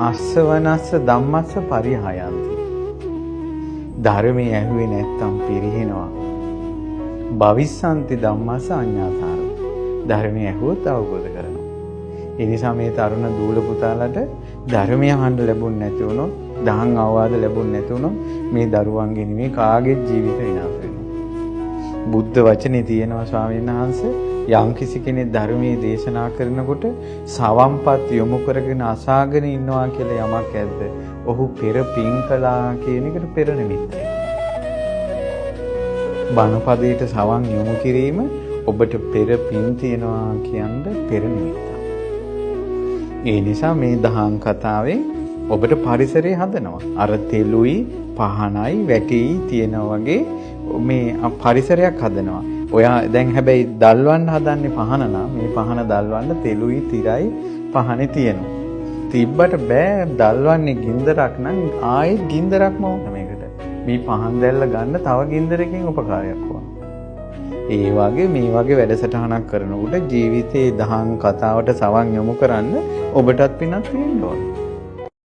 අස්සවනස්ස ධම්මස්ස පරිහායන්ති. ධර්මයේ ඇහුවේ නැත්තම් පිරිහිනවා. භවිස්සන්ති ධම්මස්ස අඤ්ඤාසාරෝ. ධර්මයේ ඇහුවොත් අවබෝධ කරනවා. ඒ නිසා මේ තරුණ දූල පුතාලට ධර්මය අහන්න ලැබුණ නැති වුණොත්, දහම් අවවාද ලැබුණ නැති වුණොත් මේ දරුවන්ගේ නෙමෙයි කාගේත් ජීවිත විනාශ වෙනවා. බුද්ධ වචනේ තියෙනවා ස්වාමීන් වහන්සේ යම්කිසි කෙනෙක් ධර්මයේ දේශනා කරනකොට සවම්පත් යොමු කරගෙන අසාගෙන ඉන්නවා කියලා යමක් ඇද්ද? ඔහු පෙර පින් කළා කියන එකට පෙර නිමිත්තයි. බණපදයට සවන් යොමු කිරීම ඔබට පෙර පින් තියනවා කියන පෙර නිමිත්තයි. ඒ නිසා මේ දහම් කතාවෙන් ඔබට පරිසරය හදනවා. අර තෙලුයි පහනයි වැටෙයි තියෙනා වගේ මේ පරිසරයක් හදනවා. ඔයා දැන් හැබැයි දල්වන්න හදන්නේ පහන නම් මේ පහන දල්වන්න තෙලුයි තිරයි පහනේ තියෙනවා. තිබ්බට බෑ දල්වන්නේ ගින්දරක් නම් ආයෙත් ගින්දරක්ම ඕන මේකට. මේ පහන් දැල්ල ගන්න තව ගින්දරකින් උපකාරයක් ඕන. ඒ වගේ මේ වගේ වැඩසටහනක් කරනකොට ජීවිතේ දහම් කතාවට සවන් යොමු කරන්න ඔබටත් පිනක් තියෙන්න ඕන.